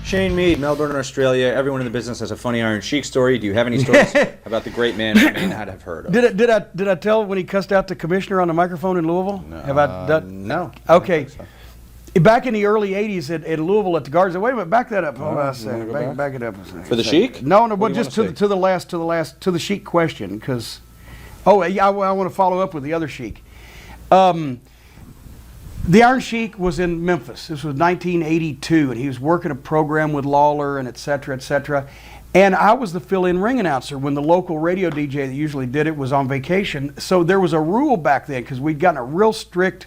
Shane Mead, Melbourne, Australia. Everyone in the business has a funny Iron Sheik story. Do you have any stories about the great man you may not have heard of? Did I tell when he cussed out the commissioner on the microphone in Louisville? No. Have I done? No. Okay. Back in the early '80s at Louisville at the Gardens. Wait a minute, back that up. Hold on a second. Back it up a second. For the Sheik? No, but just to the Sheik question, because I want to follow up with the other Sheik. The Iron Sheik was in Memphis. This was 1982, and he was working a program with Lawler and et cetera, et cetera. And I was the fill-in ring announcer when the local radio DJ that usually did it was on vacation. So there was a rule back then, because we'd gotten a real strict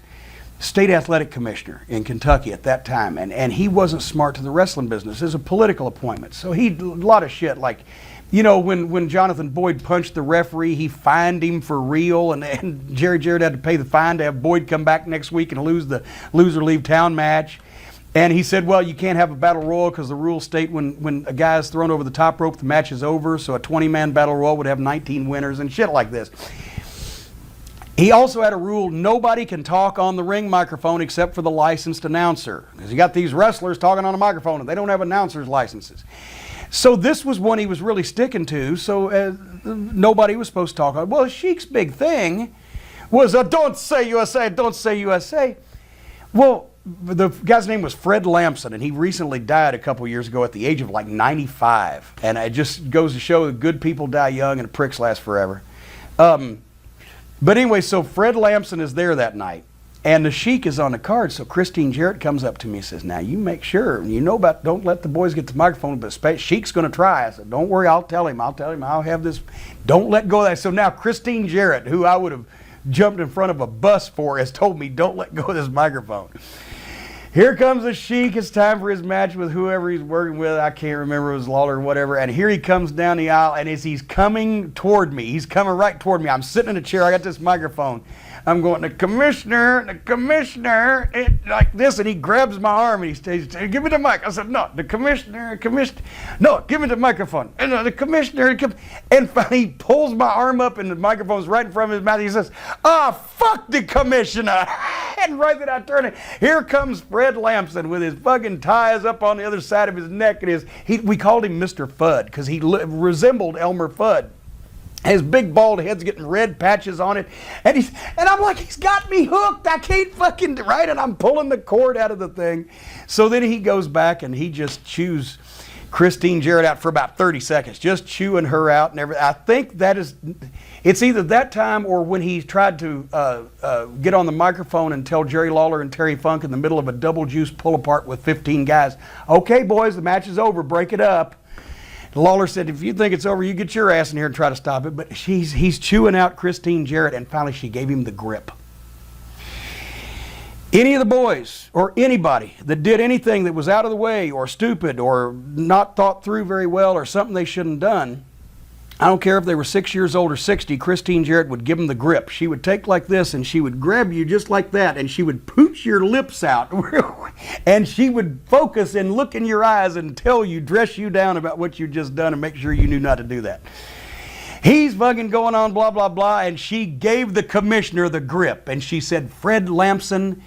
state athletic commissioner in Kentucky at that time, and he wasn't smart to the wrestling business. It was a political appointment. So he a lot of shit, like, you know, when Jonathan Boyd punched the referee, he fined him for real, and Jerry Jarrett had to pay the fine to have Boyd come back next week and lose the loser leave town match. And he said, well, you can't have a battle royal because the rules state when a guy is thrown over the top rope, the match is over. So a 20-man battle royal would have 19 winners and shit like this. He also had a rule, nobody can talk on the ring microphone except for the licensed announcer. Because you got these wrestlers talking on a microphone and they don't have announcers' licenses. So this was one he was really sticking to, so nobody was supposed to talk on it. Well, Sheik's big thing was, don't say USA, don't say USA. Well, the guy's name was Fred Lamson, and he recently died a couple years ago at the age of like 95. And it just goes to show that good people die young and pricks last forever. But anyway, so Fred Lamson is there that night, and the Sheik is on the card. So Christine Jarrett comes up to me and says, now you make sure, you know about, don't let the boys get the microphone, but Sheik's going to try. I said, don't worry, I'll tell him, I'll have this, don't let go of that. So now Christine Jarrett, who I would have jumped in front of a bus for, has told me, don't let go of this microphone. Here comes the Sheik. It's time for his match with whoever he's working with. I can't remember, it was Lawler or whatever. And here he comes down the aisle, and as he's coming toward me, he's coming right toward me. I'm sitting in a chair. I got this microphone. I'm going, the commissioner, like this, and he grabs my arm and he says, give me the mic. I said, no, the commissioner, no, give me the microphone. And the commissioner, and finally he pulls my arm up and the microphone's right in front of his mouth. He says, fuck the commissioner. And right then I turn it, here comes Fred Lamson with his fucking ties up on the other side of his neck. And we called him Mr. Fudd because he resembled Elmer Fudd. His big bald head's getting red patches on it. And I'm like, he's got me hooked. I can't fucking, right? And I'm pulling the cord out of the thing. So then he goes back and he just chews Christine Jarrett out for about 30 seconds, just chewing her out and everything. I think it's either that time or when he tried to get on the microphone and tell Jerry Lawler and Terry Funk in the middle of a double juice pull apart with 15 guys, okay, boys, the match is over, break it up. Lawler said, if you think it's over, you get your ass in here and try to stop it. But he's chewing out Christine Jarrett, and finally she gave him the grip. Any of the boys or anybody that did anything that was out of the way or stupid or not thought through very well or something they shouldn't have done, I don't care if they were 6 years old or 60, Christine Jarrett would give them the grip. She would take like this and she would grab you just like that and she would pooch your lips out and she would focus and look in your eyes and tell you, dress you down about what you just done and make sure you knew not to do that. He's fucking going on blah, blah, blah, and she gave the commissioner the grip and she said, Fred Lamson,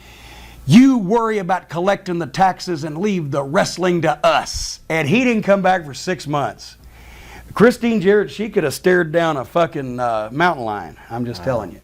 you worry about collecting the taxes and leave the wrestling to us. And he didn't come back for 6 months. Christine Jarrett, she could have stared down a fucking mountain lion. I'm just telling you.